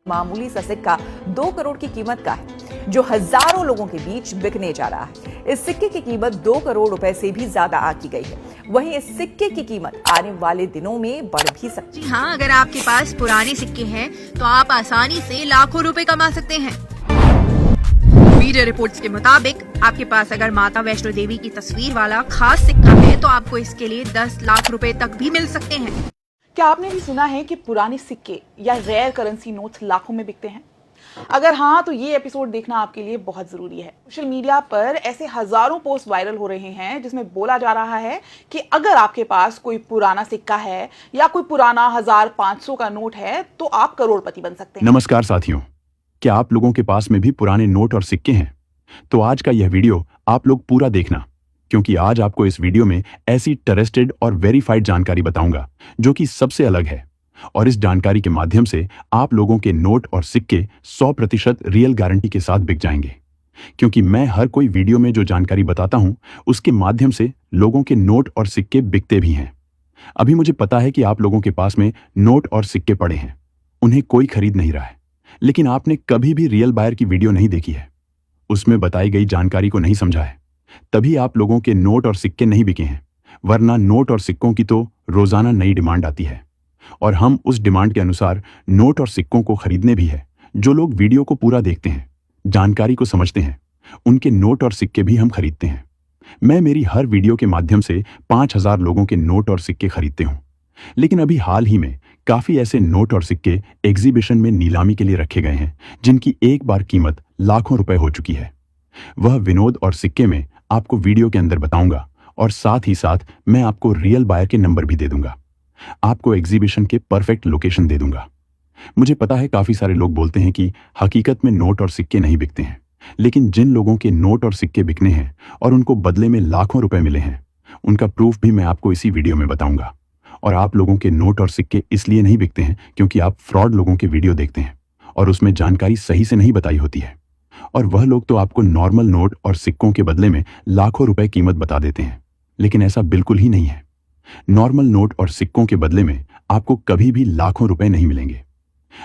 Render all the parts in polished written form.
मामूली सा सिक्का 2 करोड़ की कीमत का है, जो हजारों लोगों के बीच बिकने जा रहा है। इस सिक्के की कीमत 2 करोड़ रुपए से भी ज्यादा आंकी गई है। वहीं इस सिक्के की कीमत आने वाले दिनों में बढ़ भी सकती है। हाँ, अगर आपके पास पुराने सिक्के हैं तो आप आसानी से लाखों रुपए कमा सकते हैं। मीडिया रिपोर्ट्स के मुताबिक आपके पास अगर माता वैष्णो देवी की तस्वीर वाला खास सिक्का है तो आपको इसके लिए 10 लाख रुपए तक भी मिल सकते हैं। क्या आपने भी सुना है कि पुराने सिक्के या रेयर करेंसी नोट्स लाखों में बिकते हैं? अगर हाँ, तो ये एपिसोड देखना आपके लिए बहुत जरूरी है। सोशल मीडिया पर ऐसे हजारों पोस्ट वायरल हो रहे हैं जिसमें बोला जा रहा है कि अगर आपके पास कोई पुराना सिक्का है या कोई पुराना 1500 का नोट है तो आप करोड़पति बन सकते हैं। नमस्कार साथियों, क्या आप लोगों के पास में भी पुराने नोट और सिक्के हैं? तो आज का यह वीडियो आप लोग पूरा देखना, क्योंकि आज आपको इस वीडियो में ऐसी ट्रस्टेड और वेरीफाइड जानकारी बताऊंगा जो कि सबसे अलग है। और इस जानकारी के माध्यम से आप लोगों के नोट और सिक्के 100% रियल गारंटी के साथ बिक जाएंगे। क्योंकि मैं हर कोई वीडियो में जो जानकारी बताता हूं उसके माध्यम से लोगों के नोट और सिक्के बिकते भी हैं। अभी मुझे पता है कि आप लोगों के पास में नोट और सिक्के पड़े हैं, उन्हें कोई खरीद नहीं रहा है, लेकिन आपने कभी भी रियल बायर की वीडियो नहीं देखी है, उसमें बताई गई जानकारी को नहीं समझा है, तभी आप लोगों के नोट और सिक्के नहीं बिके हैं। वरना नोट और सिक्कों की तो रोजाना नई डिमांड आती है और हम उस डिमांड के अनुसार नोट और सिक्कों को खरीदने भी है। जो लोग वीडियो को पूरा देखते हैं, जानकारी को समझते हैं, उनके नोट और सिक्के भी हम खरीदते हैं। मैं मेरी हर वीडियो के माध्यम से 5000 लोगों के नोट और सिक्के खरीदते हूं। लेकिन अभी हाल ही में काफी ऐसे नोट और सिक्के एग्जीबिशन में नीलामी के लिए रखे गए हैं जिनकी एक बार कीमत लाखों रुपए हो चुकी है। वह विनोद और सिक्के में आपको वीडियो के अंदर बताऊंगा और साथ ही साथ मैं आपको रियल बायर के नंबर भी दे दूंगा, आपको एग्जीबिशन के परफेक्ट लोकेशन दे दूंगा। मुझे पता है काफी सारे लोग बोलते हैं कि हकीकत में नोट और सिक्के नहीं बिकते हैं, लेकिन जिन लोगों के नोट और सिक्के बिकने हैं और उनको बदले में लाखों रुपए मिले हैं, उनका प्रूफ भी मैं आपको इसी वीडियो में बताऊंगा। और आप लोगों के नोट और सिक्के इसलिए नहीं बिकते हैं क्योंकि आप फ्रॉड लोगों के वीडियो देखते हैं और उसमें जानकारी सही से नहीं बताई होती है, और वह लोग तो आपको नॉर्मल नोट और सिक्कों के बदले में लाखों रुपए कीमत बता देते हैं, लेकिन ऐसा बिल्कुल ही नहीं है। नॉर्मल नोट और सिक्कों के बदले में आपको कभी भी लाखों रुपए नहीं मिलेंगे।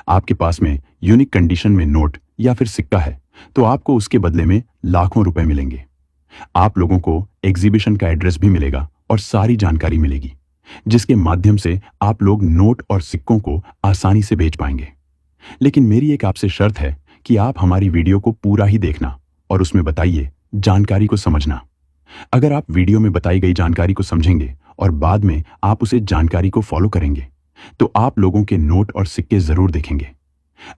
आपके पास में यूनिक कंडीशन में नोट या फिर सिक्का है तो आपको उसके बदले में लाखों रुपए मिलेंगे। आप लोगों को एग्जीबिशन का एड्रेस भी मिलेगा और सारी जानकारी मिलेगी, जिसके माध्यम से आप लोग नोट और सिक्कों को आसानी से बेच पाएंगे। लेकिन मेरी एक आपसे शर्त है कि आप हमारी वीडियो को पूरा ही देखना और उसमें बताइए जानकारी को समझना। अगर आप वीडियो में बताई गई जानकारी को समझेंगे और बाद में आप उसे जानकारी को फॉलो करेंगे तो आप लोगों के नोट और सिक्के जरूर देखेंगे।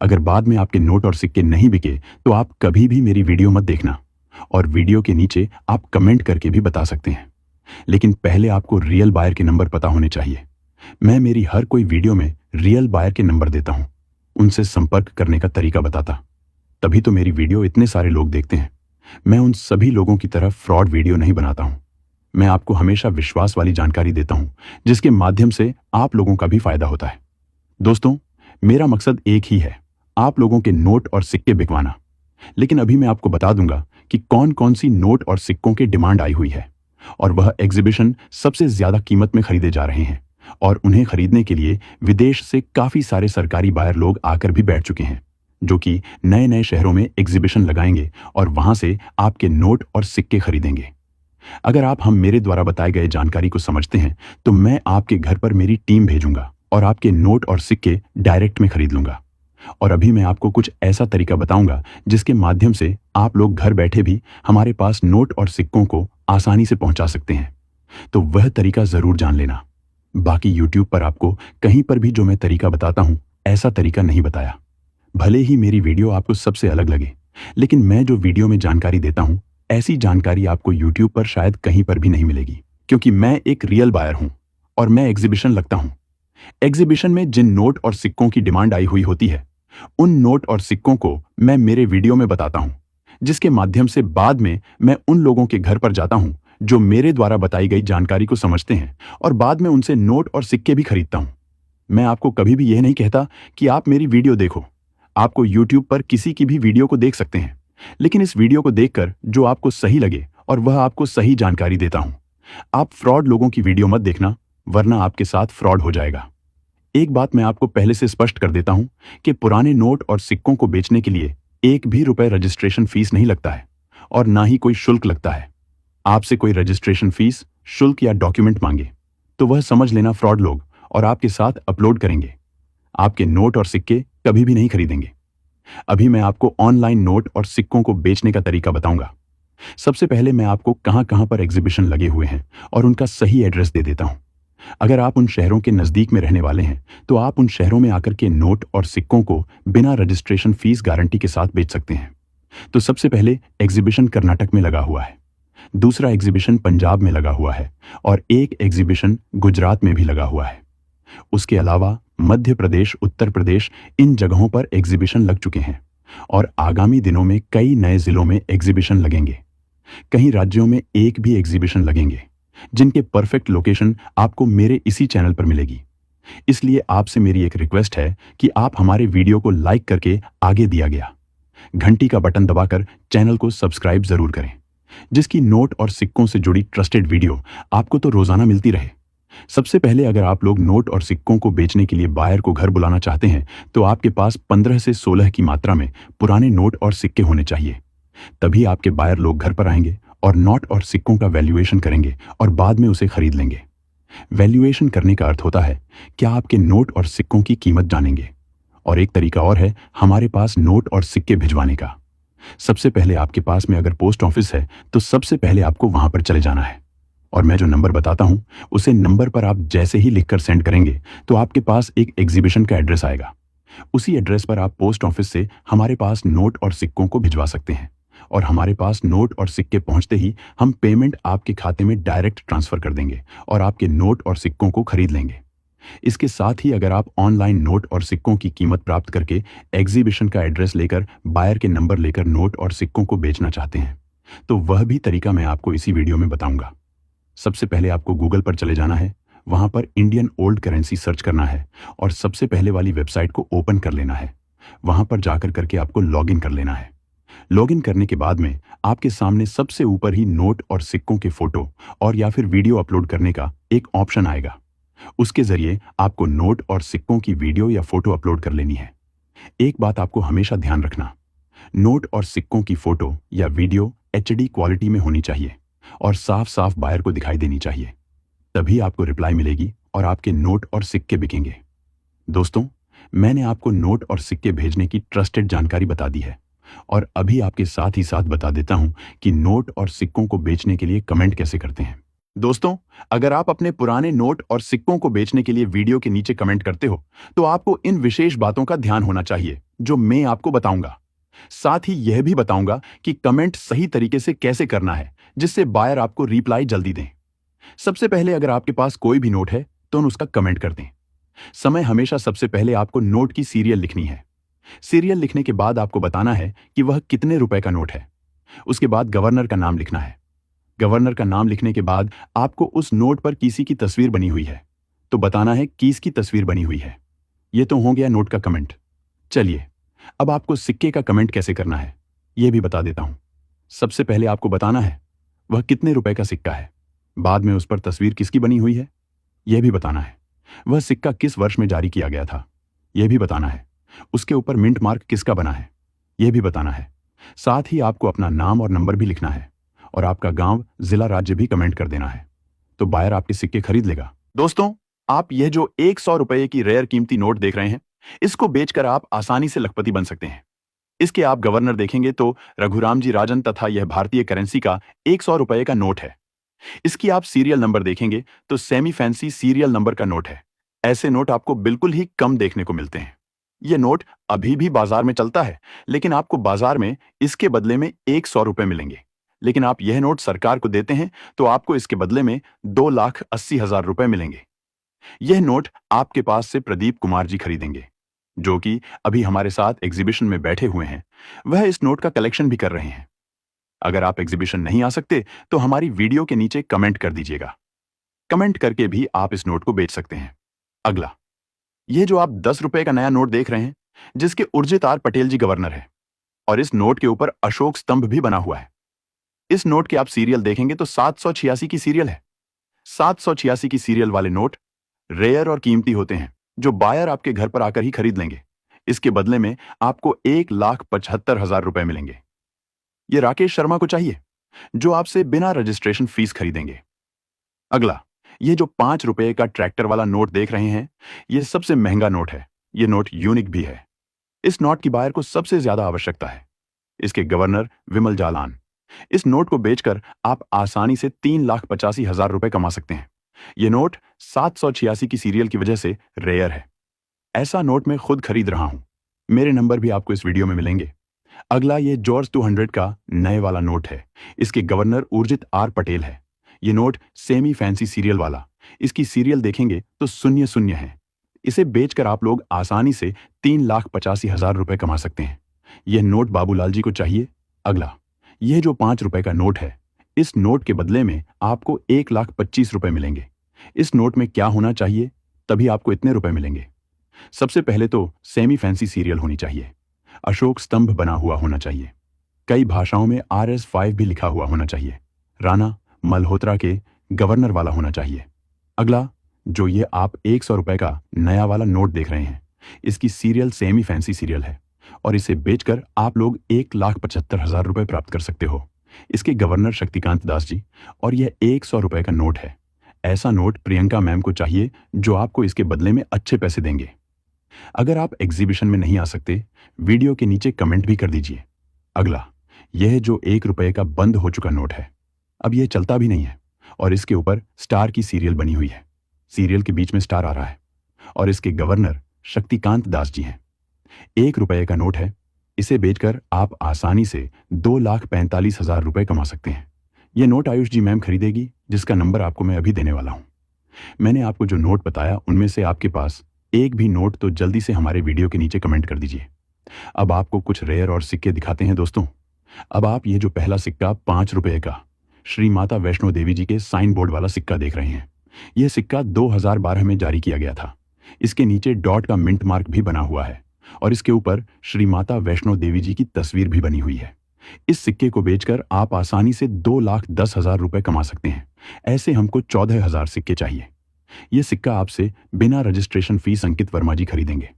अगर बाद में आपके नोट और सिक्के नहीं बिके तो आप कभी भी मेरी वीडियो मत देखना, और वीडियो के नीचे आप कमेंट करके भी बता सकते हैं। लेकिन पहले आपको रियल बायर के नंबर पता होने चाहिए। मैं मेरी हर कोई वीडियो में रियल बायर के नंबर देता हूं, उनसे संपर्क करने का तरीका बताता, तभी तो मेरी वीडियो इतने सारे लोग देखते हैं। मैं उन सभी लोगों की तरह फ्रॉड वीडियो नहीं बनाता हूं। मैं आपको हमेशा विश्वास वाली जानकारी देता हूं जिसके माध्यम से आप लोगों का भी फायदा होता है। दोस्तों, मेरा मकसद एक ही है, आप लोगों के नोट और सिक्के बिकवाना। लेकिन अभी मैं आपको बता दूंगा कि कौन कौन सी नोट और सिक्कों की डिमांड आई हुई है, और वह एग्जीबिशन सबसे ज्यादा कीमत में खरीदे जा रहे हैं, और उन्हें खरीदने के लिए विदेश से काफी सारे सरकारी बायर लोग आकर भी बैठ चुके हैं, जो कि नए नए शहरों में एग्जीबिशन लगाएंगे और वहां से आपके नोट और सिक्के खरीदेंगे। अगर आप हम मेरे द्वारा बताए गए जानकारी को समझते हैं तो मैं आपके घर पर मेरी टीम भेजूंगा और आपके नोट और सिक्के डायरेक्ट में खरीद लूंगा। और अभी मैं आपको कुछ ऐसा तरीका बताऊंगा जिसके माध्यम से आप लोग घर बैठे भी हमारे पास नोट और सिक्कों को आसानी से पहुंचा सकते हैं। तो वह तरीका जरूर जान लेना। बाकी यूट्यूब पर आपको कहीं पर भी जो मैं तरीका बताता हूं ऐसा तरीका नहीं बताया। भले ही मेरी वीडियो आपको सबसे अलग लगे, लेकिन मैं जो वीडियो में जानकारी देता हूं ऐसी जानकारी आपको यूट्यूब पर शायद कहीं पर भी नहीं मिलेगी, क्योंकि मैं एक रियल बायर हूं और मैं एग्जीबिशन लगता हूं। एग्जीबिशन में जिन नोट और सिक्कों की डिमांड आई हुई होती है उन नोट और सिक्कों को मैं मेरे वीडियो में बताता हूं, जिसके माध्यम से बाद में मैं उन लोगों के घर पर जाता हूं जो मेरे द्वारा बताई गई जानकारी को समझते हैं, और बाद में उनसे नोट और सिक्के भी खरीदता हूं। मैं आपको कभी भी यह नहीं कहता कि आप मेरी वीडियो देखो। आपको यूट्यूब पर किसी की भी वीडियो को देख सकते हैं, लेकिन इस वीडियो को देखकर जो आपको सही लगे और वह आपको सही जानकारी देता हूं। आप फ्रॉड लोगों की वीडियो मत देखना, वरना आपके साथ फ्रॉड हो जाएगा। एक बात मैं आपको पहले से स्पष्ट कर देता हूं कि पुराने नोट और सिक्कों को बेचने के लिए एक भी रुपए रजिस्ट्रेशन फीस नहीं लगता है और ना ही कोई शुल्क लगता है। आपसे कोई रजिस्ट्रेशन फीस, शुल्क या डॉक्यूमेंट मांगे तो वह समझ लेना फ्रॉड लोग और आपके साथ अपलोड करेंगे। आपके नोट और सिक्के कभी भी नहीं खरीदेंगे। अभी मैं आपको ऑनलाइन नोट और सिक्कों को बेचने का तरीका बताऊंगा। सबसे पहले मैं आपको कहां कहां पर एग्जीबिशन लगे हुए हैं और उनका सही एड्रेस दे देता हूं। अगर आप उन शहरों के नजदीक में रहने वाले हैं तो आप उन शहरों में आकर के नोट और सिक्कों को बिना रजिस्ट्रेशन फीस गारंटी के साथ बेच सकते हैं। तो सबसे पहले एग्जीबिशन कर्नाटक में लगा हुआ है, दूसरा एग्जीबिशन पंजाब में लगा हुआ है और एक एग्जीबिशन गुजरात में भी लगा हुआ है। उसके अलावा मध्य प्रदेश, उत्तर प्रदेश, इन जगहों पर एग्जीबिशन लग चुके हैं और आगामी दिनों में कई नए जिलों में एग्जीबिशन लगेंगे। कई राज्यों में एक भी एग्जीबिशन लगेंगे जिनके परफेक्ट लोकेशन आपको मेरे इसी चैनल पर मिलेगी। इसलिए आपसे मेरी एक रिक्वेस्ट है कि आप हमारे वीडियो को लाइक करके आगे दिया गया घंटी का बटन दबाकर चैनल को सब्सक्राइब जरूर करें, जिसकी नोट और सिक्कों से जुड़ी ट्रस्टेड वीडियो आपको तो रोजाना मिलती रहे। सबसे पहले अगर आप लोग नोट और सिक्कों को बेचने के लिए बायर को घर बुलाना चाहते हैं तो आपके पास 15 से 16 की मात्रा में पुराने नोट और सिक्के होने चाहिए। तभी आपके बायर लोग घर पर आएंगे और नोट और सिक्कों का वैल्यूएशन करेंगे और बाद में उसे खरीद लेंगे। वैल्यूएशन करने का अर्थ होता है कि आपके नोट और सिक्कों की कीमत जानेंगे। और एक तरीका और है हमारे पास नोट और सिक्के भिजवाने का। सबसे पहले आपके पास में अगर पोस्ट ऑफिस है तो सबसे पहले आपको वहां पर चले जाना है और मैं जो नंबर बताता हूं उसे नंबर पर आप जैसे ही लिखकर सेंड करेंगे तो आपके पास एक एग्जीबिशन का एड्रेस आएगा। उसी एड्रेस पर आप पोस्ट ऑफिस से हमारे पास नोट और सिक्कों को भिजवा सकते हैं और हमारे पास नोट और सिक्के पहुंचते ही हम पेमेंट आपके खाते में डायरेक्ट ट्रांसफर कर देंगे और आपके नोट और सिक्कों को खरीद लेंगे। इसके साथ ही अगर आप ऑनलाइन नोट और सिक्कों की कीमत प्राप्त करके एग्जीबिशन का एड्रेस लेकर बायर के नंबर लेकर नोट और सिक्कों को बेचना चाहते हैं तो वह भी तरीका मैं आपको इसी वीडियो में बताऊंगा। सबसे पहले आपको गूगल पर चले जाना है, वहां पर इंडियन ओल्ड करेंसी सर्च करना है और सबसे पहले वाली वेबसाइट को ओपन कर लेना है। वहां पर जाकर करके आपको लॉगिन कर लेना है। लॉगिन करने के बाद में आपके सामने सबसे ऊपर ही नोट और सिक्कों के फोटो और या फिर वीडियो अपलोड करने का एक ऑप्शन आएगा। उसके जरिए आपको नोट और सिक्कों की वीडियो या फोटो अपलोड कर लेनी है। एक बात आपको हमेशा ध्यान रखना, नोट और सिक्कों की फोटो या वीडियो HD क्वालिटी में होनी चाहिए और साफ साफ बायर को दिखाई देनी चाहिए। तभी आपको रिप्लाई मिलेगी और आपके नोट और सिक्के बिकेंगे। दोस्तों, मैंने आपको नोट और सिक्के भेजने की ट्रस्टेड जानकारी बता दी है और अभी आपके साथ ही साथ बता देता हूं कि नोट और सिक्कों को बेचने के लिए कमेंट कैसे करते हैं। दोस्तों, अगर आप अपने पुराने नोट और सिक्कों को बेचने के लिए वीडियो के नीचे कमेंट करते हो तो आपको इन विशेष बातों का ध्यान होना चाहिए जो मैं आपको बताऊंगा। साथ ही यह भी बताऊंगा कि कमेंट सही तरीके से कैसे करना है जिससे बायर आपको रिप्लाई जल्दी दें। सबसे पहले अगर आपके पास कोई भी नोट है तो उसका कमेंट कर दें। समय हमेशा सबसे पहले आपको नोट की सीरियल लिखनी है। सीरियल लिखने के बाद आपको बताना है कि वह कितने रुपए का नोट है। उसके बाद गवर्नर का नाम लिखना है। गवर्नर का नाम लिखने के बाद आपको उस नोट पर किसी की तस्वीर बनी हुई है तो बताना है किसकी तस्वीर बनी हुई है। यह तो हो गया नोट का कमेंट। चलिए अब आपको सिक्के का कमेंट कैसे करना है यह भी बता देता हूं। सबसे पहले आपको बताना है वह कितने रुपए का सिक्का है। बाद में उस पर तस्वीर किसकी बनी हुई है यह भी बताना है। वह सिक्का किस वर्ष में जारी किया गया था यह भी बताना है। उसके ऊपर मिंट मार्क किसका बना है यह भी बताना है। साथ ही आपको अपना नाम और नंबर भी लिखना है और आपका गांव, जिला, राज्य भी कमेंट कर देना है तो बायर आपके सिक्के खरीद लेगा। दोस्तों, आप यह जो 100 रुपए की रेयर कीमती नोट देख रहे हैं इसको बेचकर आप आसानी से लखपति बन सकते हैं। इसके आप गवर्नर देखेंगे तो रघुराम जी राजन तथा यह भारतीय करेंसी का 100 रुपए का नोट है। इसकी आप सीरियल नंबर देखेंगे तो सेमी फैंसी सीरियल नंबर का नोट है। ऐसे नोट आपको बिल्कुल ही कम देखने को मिलते हैं। यह नोट अभी भी बाजार में चलता है लेकिन आपको बाजार में इसके बदले में 100 रुपए मिलेंगे। लेकिन आप यह नोट सरकार को देते हैं तो आपको इसके बदले में 2,80,000 रुपए मिलेंगे। यह नोट आपके पास से प्रदीप कुमार जी खरीदेंगे जो कि अभी हमारे साथ एग्जीबिशन में बैठे हुए हैं। वह इस नोट का कलेक्शन भी कर रहे हैं। अगर आप एग्जीबिशन नहीं आ सकते तो हमारी वीडियो के नीचे कमेंट कर दीजिएगा। कमेंट करके भी आप इस नोट को बेच सकते हैं। अगला, यह जो आप 10 रुपए का नया नोट देख रहे हैं जिसके उर्जित आर पटेल जी गवर्नर है और इस नोट के ऊपर अशोक स्तंभ भी बना हुआ है। इस नोट के आप सीरियल देखेंगे तो 786 की सीरियल है। 786 की सीरियल वाले नोट रेयर और कीमती होते हैं। जो बायर आपके घर पर आकर ही खरीद लेंगे। इसके बदले में आपको 1,75,000 रुपए मिलेंगे। ये राकेश शर्मा को चाहिए, जो आपसे बिना रजिस्ट्रेशन फीस खरीदेंगे। अगला, ये जो 5 रुपए का ट्रैक्टर वाला नोट देख रहे हैं, ये सबसे महंगा नोट है। ये नोट यूनिक भी है। इस नोट की बायर को सबसे ज्यादा आवश्यकता है। इसके गवर्नर विमल जालान। इस नोट को बेचकर आप आसानी से 3,85,000 रुपए कमा सकते हैं। ये नोट 786 की सीरियल की वजह से रेयर है। ऐसा नोट मैं खुद खरीद रहा हूं। मेरे नंबर भी आपको इस वीडियो में मिलेंगे। अगला, ये जॉर्ज 200 का नए वाला नोट है। इसके गवर्नर उर्जित आर पटेल है। ये नोट सेमी फैंसी सीरियल वाला। इसकी सीरियल देखेंगे तो शून्य शून्य है। इसे बेचकर आप लोग आसानी से 3,85,000 रुपए कमा सकते हैं। यह नोट बाबूलाल जी को चाहिए। अगला, यह जो 5 रुपए का नोट है, इस नोट के बदले में आपको 1,25,000 रुपए मिलेंगे। इस नोट में क्या होना चाहिए, तभी आपको इतने रुपए मिलेंगे? सबसे पहले तो सेमी फैंसी सीरियल होनी चाहिए। अशोक स्तंभ बना हुआ होना चाहिए। कई भाषाओं में RS5 भी लिखा हुआ होना चाहिए। राणा मल्होत्रा के गवर्नर वाला होना चाहिए। अगला, जो ये आप 100 रुपए का नया वाला नोट देख रहे हैं, इसकी सीरियल सेमी फैंसी सीरियल है और इसे बेचकर आप लोग 1,75,000 रुपए प्राप्त कर सकते हो। इसके गवर्नर शक्तिकांत दास जी, और यह 100 रुपए का नोट है। ऐसा नोट प्रियंका मैम को चाहिए, जो आपको इसके बदले में अच्छे पैसे देंगे। अगर आप एग्जीबिशन में नहीं आ सकते, वीडियो के नीचे कमेंट भी कर दीजिए। अगला, यह जो 1 रुपए का बंद हो चुका नोट है, अब यह चलता भी नहीं है और इसके ऊपर स्टार की सीरियल बनी हुई है। सीरियल के बीच में स्टार आ रहा है और इसके गवर्नर शक्तिकांत दास जी हैं। 1 रुपए का नोट है। इसे बेचकर आप आसानी से 2,45,000 रुपए कमा सकते हैं। यह नोट आयुष जी मैम खरीदेगी, जिसका नंबर आपको मैं अभी देने वाला हूं। मैंने आपको जो नोट बताया, उनमें से आपके पास एक भी नोट तो जल्दी से हमारे वीडियो के नीचे कमेंट कर दीजिए। अब आपको कुछ रेयर और सिक्के दिखाते हैं दोस्तों। अब आप ये जो पहला सिक्का 5 रुपए का श्री माता वैष्णो देवी जी के साइन बोर्ड वाला सिक्का देख रहे हैं। यह सिक्का 2012 में जारी किया गया था। इसके नीचे डॉट का मिंट मार्क भी बना हुआ है और इसके ऊपर श्री माता वैष्णो देवी जी की तस्वीर भी बनी हुई है। इस सिक्के को बेचकर आप आसानी से 2,10,000 रुपए कमा सकते हैं। ऐसे हमको 14,000 सिक्के चाहिए। यह सिक्का आपसे बिना रजिस्ट्रेशन फीस अंकित वर्मा जी खरीदेंगे।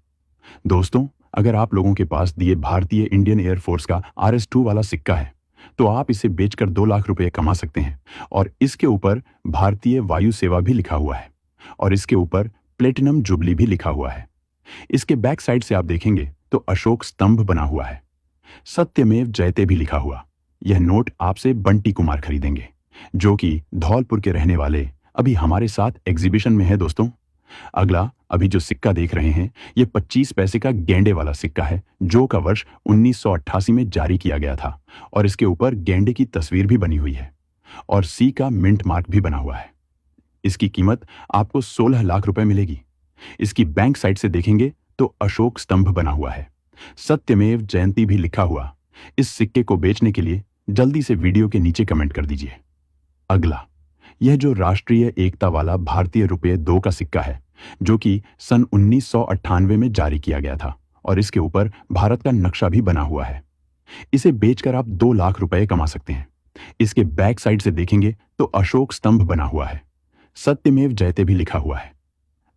दोस्तों, अगर आप लोगों के पास दिए भारतीय इंडियन एयरफोर्स का RS2 वाला सिक्का है, तो आप इसे बेचकर 2 लाख रुपए कमा सकते हैं और इसके ऊपर भारतीय वायु सेवा भी लिखा हुआ है और इसके ऊपर प्लेटिनम जुबली भी लिखा हुआ है। इसके बैक साइड से आप देखेंगे तो अशोक स्तंभ बना हुआ है, सत्यमेव जयते भी लिखा हुआ। यह नोट आपसे बंटी कुमार खरीदेंगे, जो कि धौलपुर के रहने वाले अभी हमारे साथ एग्जीबिशन में है दोस्तों। अगला, अभी जो सिक्का देख रहे हैं, यह 25 पैसे का गेंडे वाला सिक्का है, जो का वर्ष 1988 में जारी किया गया था और इसके ऊपर गेंडे की तस्वीर भी बनी हुई है और सी का मिंट मार्क भी बना हुआ है। इसकी कीमत आपको 16 लाख रुपए मिलेगी। इसकी बैंक साइड से देखेंगे तो अशोक स्तंभ बना हुआ है, सत्यमेव जयंती भी लिखा हुआ। इस सिक्के को बेचने के लिए जल्दी से वीडियो के नीचे कमेंट कर दीजिए। अगला, यह जो राष्ट्रीय एकता वाला भारतीय रुपये 2 का सिक्का है, जो कि सन 1998 में जारी किया गया था और इसके ऊपर भारत का नक्शा भी बना हुआ है। इसे बेचकर आप 2 लाख रुपए कमा सकते हैं। इसके बैक साइड से देखेंगे तो अशोक स्तंभ बना हुआ है, सत्यमेव जयते भी लिखा हुआ है।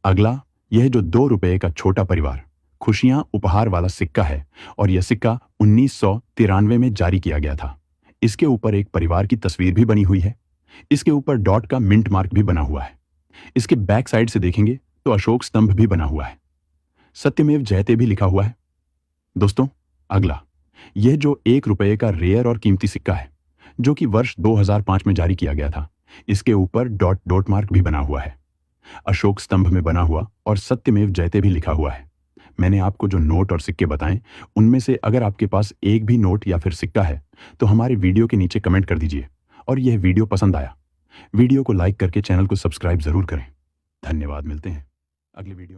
अगला, यह जो 2 रुपए का छोटा परिवार खुशियां उपहार वाला सिक्का है और यह सिक्का 1993 में जारी किया गया था। इसके ऊपर एक परिवार की तस्वीर भी बनी हुई है। इसके ऊपर डॉट का मिंट मार्क भी बना हुआ है। इसके बैक साइड से देखेंगे तो अशोक स्तंभ भी बना हुआ है, सत्यमेव जयते भी लिखा हुआ है। दोस्तों, अगला, यह जो 1 रुपए का रेयर और कीमती सिक्का है, जो कि वर्ष 2005 में जारी किया गया था, इसके ऊपर डॉट मार्क भी बना हुआ है, अशोक स्तंभ में बना हुआ और सत्यमेव जयते भी लिखा हुआ है। मैंने आपको जो नोट और सिक्के बताएं, उनमें से अगर आपके पास एक भी नोट या फिर सिक्का है, तो हमारे वीडियो के नीचे कमेंट कर दीजिए। और यह वीडियो पसंद आया, वीडियो को लाइक करके चैनल को सब्सक्राइब जरूर करें। धन्यवाद। मिलते हैं अगली वीडियो।